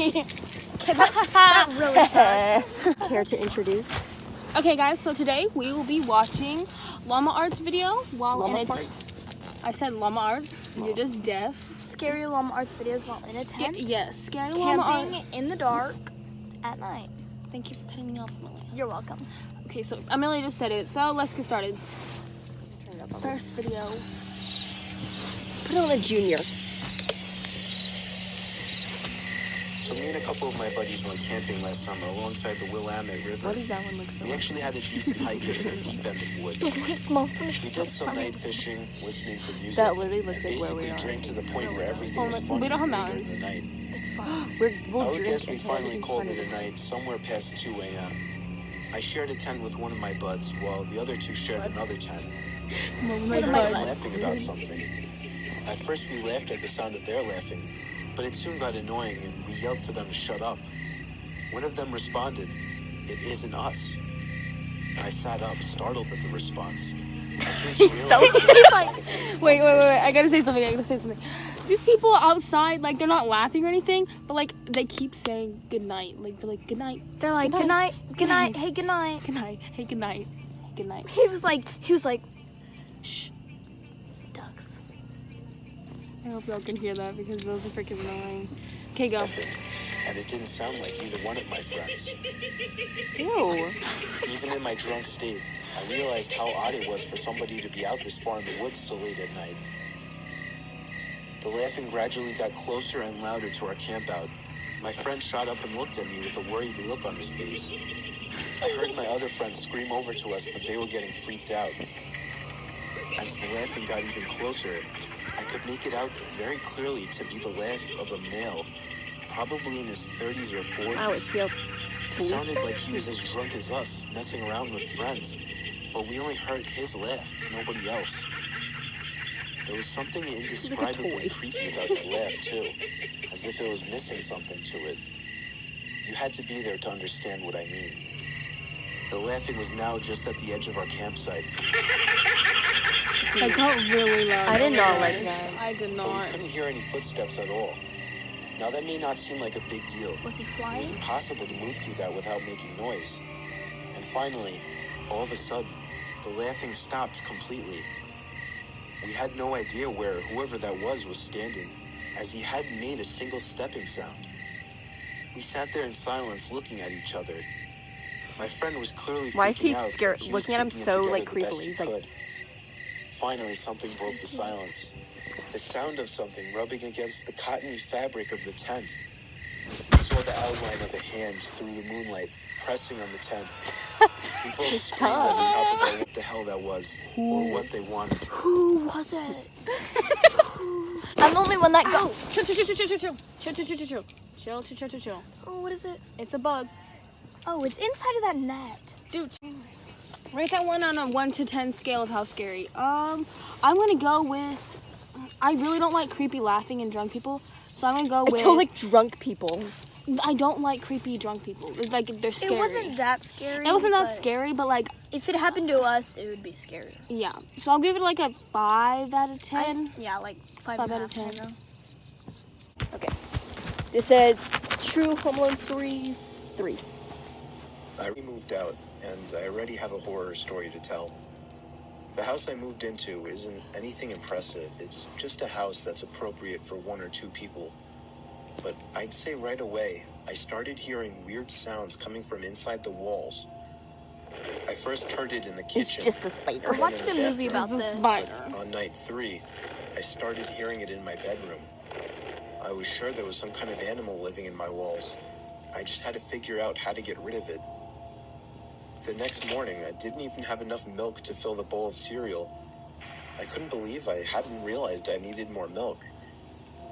Okay, that really sucks. Care to introduce? Okay, guys, so today we will be watching Llama Art's video while Llama in farts? I said Llama Arts. You're just deaf. Scary Llama Arts videos while in a tent. Yes, scary Llama Art. Camping in the dark at night. Thank you for cutting me off, Amelia. You're welcome. Okay, so Amelia just said it, so let's get started. Turn it up. First video. Put on a junior. So me and a couple of my buddies went camping last summer alongside the Llama River. What does that one look so We like? actually had a decent hike into the deep end of the woods. We did some night fishing, listening to music, That literally and looks like where we basically are. drank to the point where everything was We funny don't have later in mountains. the night. It's fine. We'll I would drink guess we until finally everything's called funny. it a night somewhere past 2 a.m. I shared a tent with one of my buds, while the other two shared another tent. We heard them laughing about something. At first we laughed at the sound of their laughing, but it soon got annoying and we yelled for them to shut up. One of them responded, "It isn't us." I sat up, startled at the response. I came to realize that it was the sound of only one Wait, person. I gotta say something. These people outside, like, they're not laughing or anything, but, like, they keep saying good night. Like, they're like, good night, They're like, good night, good night, hey, good night. good night, hey, good night, good night. He was like, shh, ducks. I hope y'all can hear that because those are freaking annoying. Okay, go. Laughing, and it didn't sound like either one of my friends. Ew. Even in my drunk state, I realized how odd it was for somebody to be out this far in the woods so late at night. The laughing gradually got closer and louder to our campout. My friend shot up and looked at me with a worried look on his face. I heard my other friends scream over to us that they were getting freaked out. As the laughing got even closer, I could make it out very clearly to be the laugh of a male, probably in his 30s or 40s. Ow, it feels It sounded like he was as drunk as us, messing around with friends. But we only heard his laugh, nobody else. There was something indescribably creepy about his laugh, too, as if it was missing something to it. You had to be there to understand what I mean. The laughing was now just at the edge of our campsite, That got really loud. I did not like that. I did but we not. couldn't hear any footsteps at all. Now that may not seem like a big deal. Was he It flying? was impossible to move through that without making noise. And finally, all of a sudden, the laughing stopped completely. We had no idea where whoever that was standing, as he hadn't made a single stepping sound. We sat there in silence looking at each other. My friend was clearly Why is he freaking out, scared- but he was looking at him keeping it so, together like, the best creepily? he He's like- could. Finally, something broke the silence. The sound of something rubbing against the cottony fabric of the tent. We saw the outline of a hand through the moonlight, pressing on the tent. We both screamed at the top of our what the hell that was, or what they wanted. Who was it? I'm the only one that go. Chill, chill, chill, chill, chill, chill, chill, chill, chill, chill, chill, chill, chill, chill, chill, chill. Oh, what is it? It's a bug. Oh, it's inside of that net. Dude, rate that one on a 1 to 10 scale of how scary. I'm gonna go with. I really don't like creepy laughing and drunk people, so I'm gonna go I with. don't like drunk people. I don't like creepy drunk people. It's like they're scary. It wasn't that scary. It wasn't that but scary, but like, If it happened to us, it would be scary. yeah. So I'll give it like a 5 out of 10. Yeah, like 5 5 and a out of half, 10. Okay. This says True Home Alone Story 3. I moved out, and I already have a horror story to tell. The house I moved into isn't anything impressive. It's just a house that's appropriate for 1 or 2 people. But I'd say right away, I started hearing weird sounds coming from inside the walls. I first heard it in the It's kitchen. just a spider. and I then watched in a the movie bathroom. about this. Spider. On night 3, I started hearing it in my bedroom. I was sure there was some kind of animal living in my walls. I just had to figure out how to get rid of it. The next morning, I didn't even have enough milk to fill the bowl of cereal. I couldn't believe I hadn't realized I needed more milk.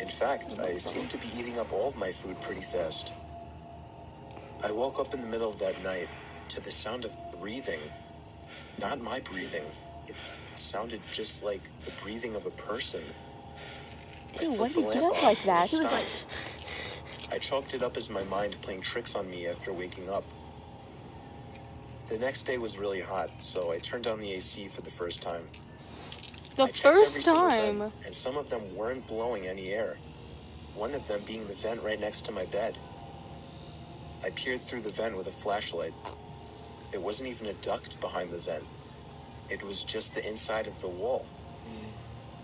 In fact, I seemed to be eating up all of my food pretty fast. I woke up in the middle of that night to the sound of breathing. Not my breathing. It sounded just like the breathing of a person. I Ew, why flipped do the you get lamp up on like and that? it He was like- stopped. I chalked it up as my mind playing tricks on me after waking up. The next day was really hot, so I turned on the AC for the first time. The I checked every first single time. vent, and some of them weren't blowing any air. One of them being the vent right next to my bed. I peered through the vent with a flashlight. There wasn't even a duct behind the vent. It was just the inside of the wall.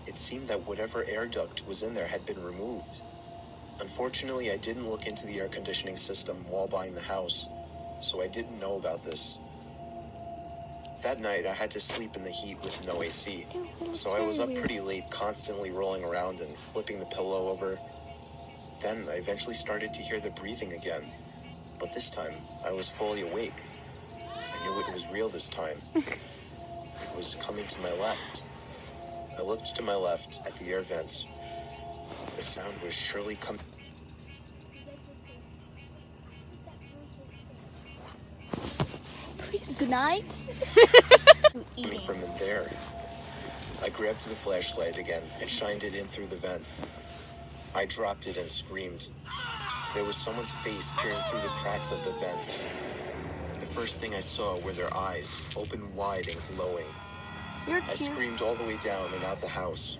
It seemed that whatever air duct was in there had been removed. Unfortunately, I didn't look into the air conditioning system while buying the house, so I didn't know about this. That night, I had to sleep in the heat with no AC, so I was up pretty late, constantly rolling around and flipping the pillow over. Then I eventually started to hear the breathing again, but this time I was fully awake. I knew it was real this time. It was coming to my left. I looked to my left at the air vents. The sound was surely coming Good night. from in there. I grabbed the flashlight again and shined it in through the vent. I dropped it and screamed. There was someone's face peering through the cracks of the vents. The first thing I saw were their eyes, open wide and glowing. I screamed all the way down and out the house.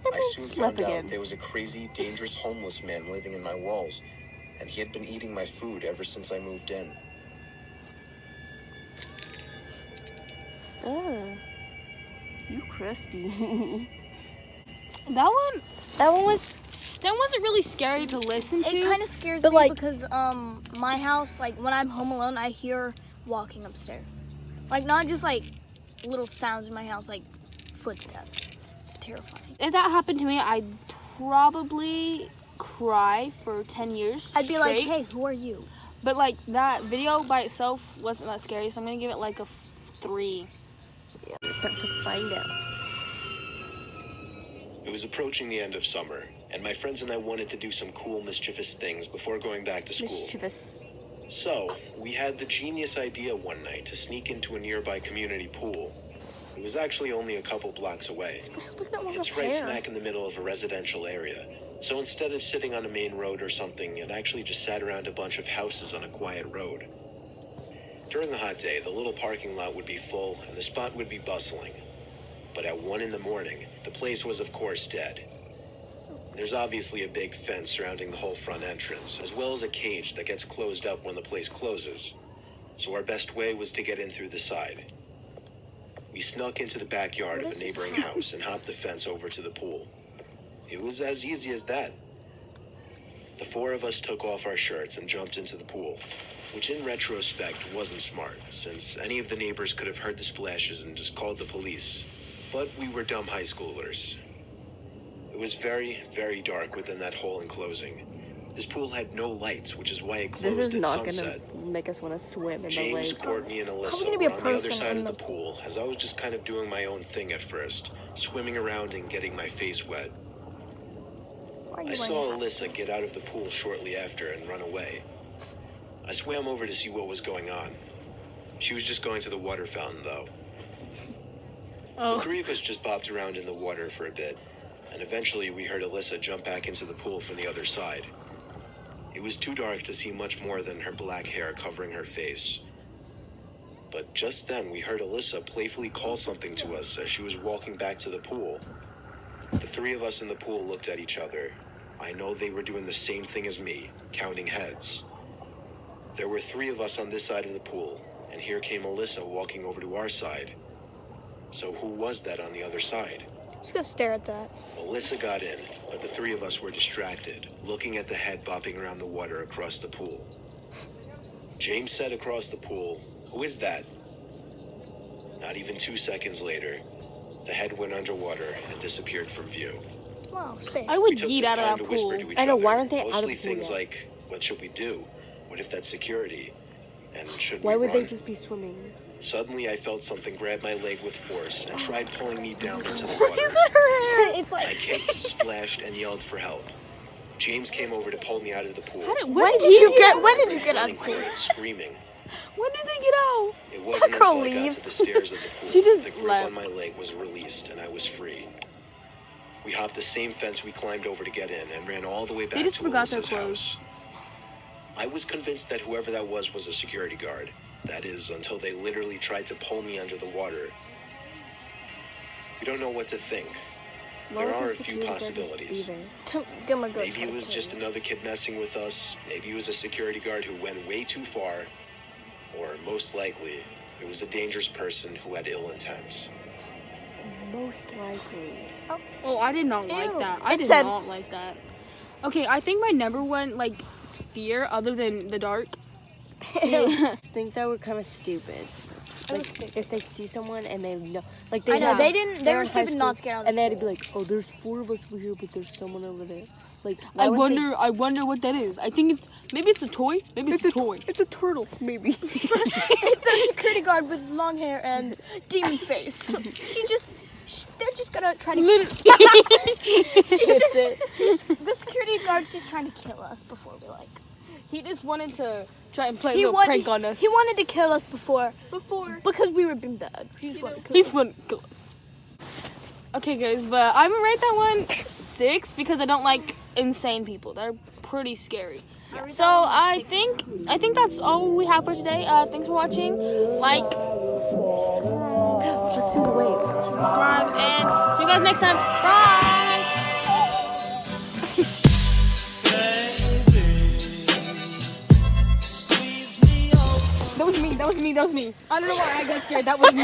I soon found out there was a crazy, dangerous homeless man living in my walls, and he had been eating my food ever since I moved in. Oh, you crusty. That one wasn't really scary to listen to. It kind of scares But, me like- because my house, like when I'm home alone, I hear walking upstairs. Like not just like little sounds in my house, like footsteps. It's terrifying. If that happened to me, I'd probably cry for 10 years I'd be like, straight. hey, who are you? But like that video by itself wasn't that scary, so I'm gonna give it like a 3. Yeah, we're about to find out. It was approaching the end of summer, and my friends and I wanted to do some cool, mischievous things before going back to school. Mischievous. So, we had the genius idea one night to sneak into a nearby community pool. It was actually only a couple blocks away. Look at that one It's with right hair. smack in the middle of a residential area. So instead of sitting on a main road or something, it actually just sat around a bunch of houses on a quiet road. During a hot day, the little parking lot would be full and the spot would be bustling. But at 1 in the morning, the place was of course dead. There's obviously a big fence surrounding the whole front entrance, as well as a cage that gets closed up when the place closes. So our best way was to get in through the side. We snuck into the backyard of a neighboring house and hopped the fence over to the pool. It was as easy as that. The 4 of us took off our shirts and jumped into the pool, which in retrospect wasn't smart, since any of the neighbors could have heard the splashes and just called the police. But we were dumb high schoolers. It was very, very dark within that whole enclosing. This pool had no lights, which is why it This closed is at not sunset. gonna make us want to swim in the James, lake. Courtney, and Alyssa gonna be were a on the other person side in of the the- pool, as I was just kind of doing my own thing at first, swimming around and getting my face wet. I saw Alyssa get out of the pool shortly after and run away. I swam over to see what was going on. She was just going to the water fountain, though. The 3 of us just bopped around in the water for a bit, and eventually we heard Alyssa jump back into the pool from the other side. It was too dark to see much more than her black hair covering her face. But just then we heard Alyssa playfully call something to us as she was walking back to the pool. The 3 of us in the pool looked at each other. I know they were doing the same thing as me, counting heads. There were 3 of us on this side of the pool, and here came Alyssa walking over to our side. So who was that on the other side? Just gonna stare at that. Alyssa got in, but the 3 of us were distracted, looking at the head bopping around the water across the pool. James said across the pool, "Who is that?" Not even 2 seconds later, the head went underwater and disappeared from view. Wow, safe. I We would took yeet this out of time that to whisper pool. to each I know, other, why aren't they out of mostly the pool things yet? like, what should we do? What if that's security? And should Why we would run? they just be swimming? Suddenly, I felt something grab my leg with force and tried pulling me down into the water. It's I like kicked, splashed, and yelled for help. James came over to pull me out of the pool. When did you get when did you get Running out? for it, screaming. When did they get out? It wasn't girl until I got leaves. to the stairs of the pool She just the grip left. on my leg was released and I was free. We hopped the same fence we climbed over to get in and ran all the way back just to forgot their Alyssa's clothes. house. I was convinced that whoever that was a security guard. That is, until they literally tried to pull me under the water. We don't know what to think. There are a few possibilities. Gonna go Maybe it was just another kid messing with us. Maybe it was a security guard who went way too far. Or most likely, it was a dangerous person who had ill intent. Most likely. Oh, I did not like Ew. that. I It did said- not like that. Okay, I think my number one like fear, other than the dark, I think that we're kind of stupid. I was Like, stupid. if they see someone and they know, like I know, have- they didn't- they they're were in high stupid not to school, get out of and the they had to be like, oh, there's 4 of us over here, but there's someone over there. Like, I would they- wonder what that is. I think maybe it's a toy. Maybe it's a toy. It's a turtle, maybe. It's a security guard with long hair and demon face. They're just gonna try to. The security guard's just trying to kill us before we like. He just wanted to try and play a little prank on us. He wanted to kill us before because we were being bad. He just wanted to kill He's us. wanted to kill us. Okay, guys, but I'm gonna rate that one 6 because I don't like insane people. They're pretty scary. So I think that's all we have for today. Thanks for watching. Like, Let's do the wave. subscribe, and see you guys next time. Bye. That was me. I don't know why I got scared. That was me.